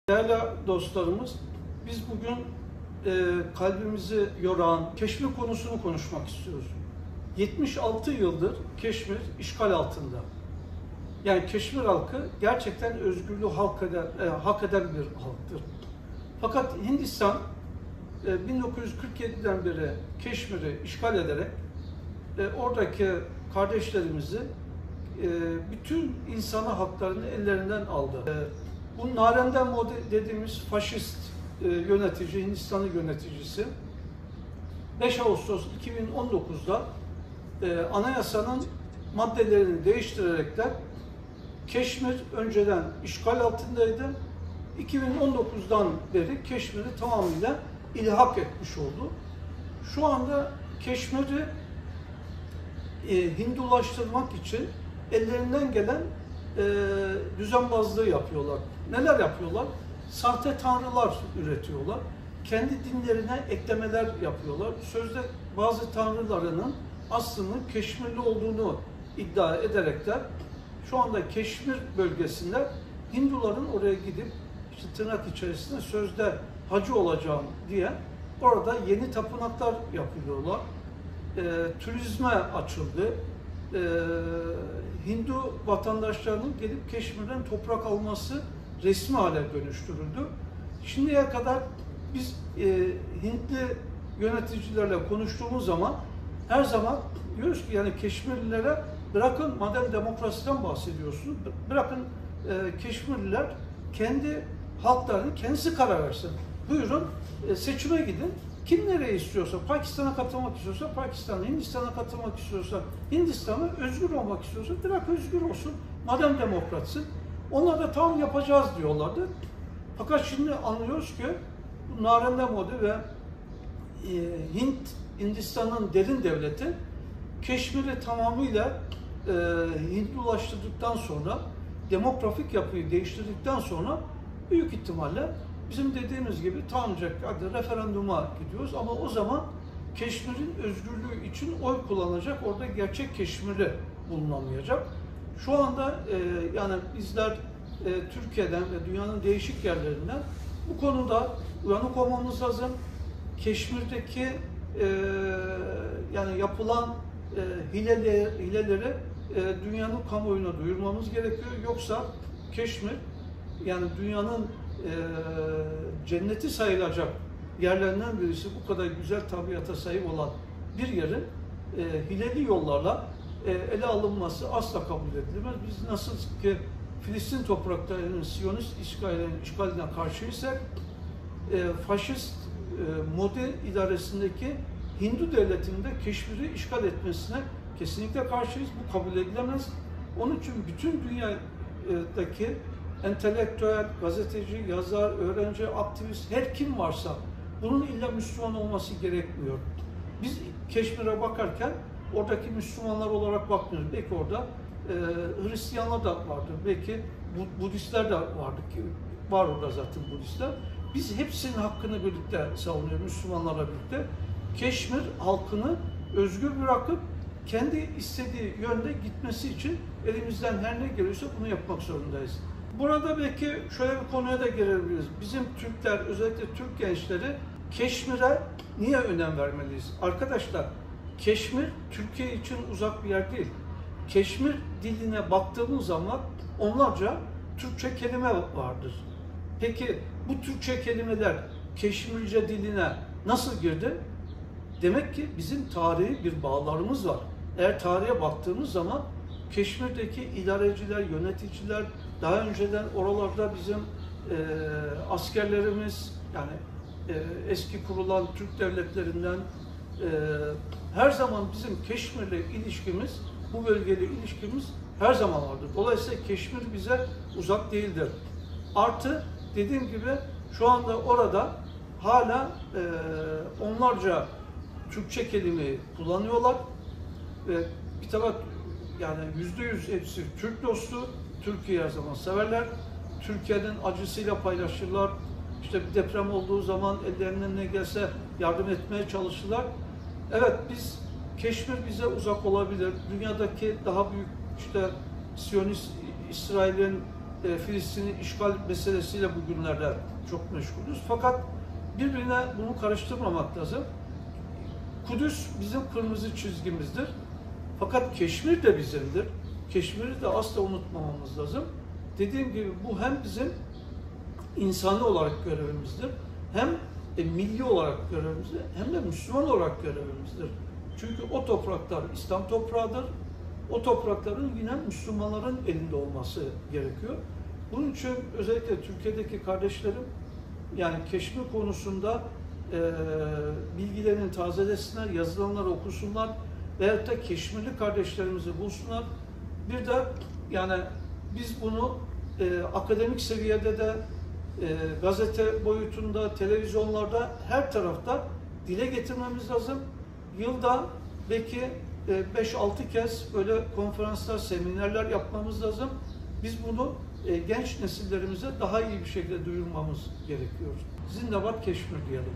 Değerli dostlarımız, biz bugün kalbimizi yoran Keşmir konusunu konuşmak istiyoruz. 76 yıldır Keşmir işgal altında. Yani Keşmir halkı gerçekten özgürlüğü hak eden bir halktır. Fakat Hindistan 1947'den beri Keşmir'i işgal ederek oradaki kardeşlerimizi bütün insan haklarını ellerinden aldı. Bu Narendra Modi dediğimiz faşist yönetici, Hindistan'ın yöneticisi 5 Ağustos 2019'da anayasanın maddelerini değiştirerekten Keşmir önceden işgal altındaydı. 2019'dan beri Keşmir'i tamamıyla ilhak etmiş oldu. Şu anda Keşmir'i Hindulaştırmak için ellerinden gelen düzenbazlığı yapıyorlar. Neler yapıyorlar? Sahte tanrılar üretiyorlar. Kendi dinlerine eklemeler yapıyorlar. Sözde bazı tanrılarının aslında Keşmirli olduğunu iddia ederekler şu anda Keşmir bölgesinde Hinduların oraya gidip işte tırnak içerisinde sözde hacı olacağım diye orada yeni tapınaklar yapıyorlar. Turizme açıldı. Hindu vatandaşlarının gelip Keşmir'den toprak alması resmi hale dönüştürüldü. Şimdiye kadar biz Hintli yöneticilerle konuştuğumuz zaman her zaman diyoruz ki yani Keşmirlilere bırakın, madem demokrasiden bahsediyorsunuz, bırakın Keşmirliler kendi halklarını kendisi karar versin. Buyurun seçime gidin. Kim nereye istiyorsa, Pakistan'a katılmak istiyorsa Pakistan'a, Hindistan'a katılmak istiyorsa Hindistan'a, özgür olmak istiyorsa bırak özgür olsun. Madem demokratsı. Onlar da tam yapacağız diyorlardı. Fakat şimdi anlıyoruz ki Narendra Modi ve Hindistan'ın derin devleti Keşmir'i tamamıyla Hindulaştırdıktan sonra, demografik yapıyı değiştirdikten sonra büyük ihtimalle bizim dediğimiz gibi tanınacak referanduma gidiyoruz ama o zaman Keşmir'in özgürlüğü için oy kullanacak, orada gerçek Keşmirli bulunamayacak. Şu anda yani bizler Türkiye'den ve dünyanın değişik yerlerinden bu konuda uyanık olmamız lazım. Keşmir'deki yani yapılan hileleri dünyanın kamuoyuna duyurmamız gerekiyor. Yoksa Keşmir yani dünyanın cenneti sayılacak yerlerinden birisi, bu kadar güzel tabiata sahip olan bir yerin hileli yollarla ele alınması asla kabul edilemez. Biz nasıl ki Filistin topraklarının Siyonist işgaline karşıysak faşist Modi idaresindeki Hindu devletinde Keşmir'i işgal etmesine kesinlikle karşıyız. Bu kabul edilemez. Onun için bütün dünyadaki entelektüel, gazeteci, yazar, öğrenci, aktivist, her kim varsa bunun illa Müslüman olması gerekmiyor. Biz Keşmir'e bakarken oradaki Müslümanlar olarak bakmıyoruz. Belki orada Hristiyanlar da vardır. Belki Budistler de vardır ki var orada zaten Budistler. Biz hepsinin hakkını birlikte savunuyoruz Müslümanlarla birlikte. Keşmir halkını özgür bırakıp kendi istediği yönde gitmesi için elimizden her ne geliyorsa bunu yapmak zorundayız. Burada belki şöyle bir konuya da girebiliriz. Bizim Türkler, özellikle Türk gençleri Keşmir'e niye önem vermeliyiz? Arkadaşlar, Keşmir Türkiye için uzak bir yer değil. Keşmir diline baktığımız zaman onlarca Türkçe kelime vardır. Peki bu Türkçe kelimeler Keşmirce diline nasıl girdi? Demek ki bizim tarihi bir bağlarımız var. Eğer tarihe baktığımız zaman Keşmir'deki idareciler, yöneticiler, daha önceden oralarda bizim askerlerimiz, yani eski kurulan Türk devletlerinden her zaman bizim Keşmir'le ilişkimiz, bu bölgeyle ilişkimiz her zaman vardır. Dolayısıyla Keşmir bize uzak değildir. Artı dediğim gibi şu anda orada hala onlarca Türkçe kelimeyi kullanıyorlar ve bir taraf yani %100 hepsi Türk dostu, Türkiye'yi her zaman severler. Türkiye'nin acısıyla paylaşırlar. İşte bir deprem olduğu zaman ellerinden ne gelse yardım etmeye çalışırlar. Evet, biz Keşmir bize uzak olabilir. Dünyadaki daha büyük işte Siyonist İsrail'in Filistin'i işgal meselesiyle bugünlerde çok meşgulüz. Fakat birbirine bunu karıştırmamak lazım. Kudüs bizim kırmızı çizgimizdir. Fakat Keşmir de bizimdir. Keşmir'i de asla unutmamamız lazım. Dediğim gibi bu hem bizim insani olarak görevimizdir, hem milli olarak görevimizdir, hem de Müslüman olarak görevimizdir. Çünkü o topraklar İslam toprağıdır. O toprakların yine Müslümanların elinde olması gerekiyor. Bunun için özellikle Türkiye'deki kardeşlerim yani Keşmir konusunda bilgilerini tazelesinler, yazılanları okusunlar veyahut da Keşmirli kardeşlerimizi bulsunlar. Bir de yani biz bunu akademik seviyede de gazete boyutunda, televizyonlarda her tarafta dile getirmemiz lazım. Yılda belki 5-6 kez böyle konferanslar, seminerler yapmamız lazım. Biz bunu genç nesillerimize daha iyi bir şekilde duyurmamız gerekiyor. Zindabat Keşmir diyelim.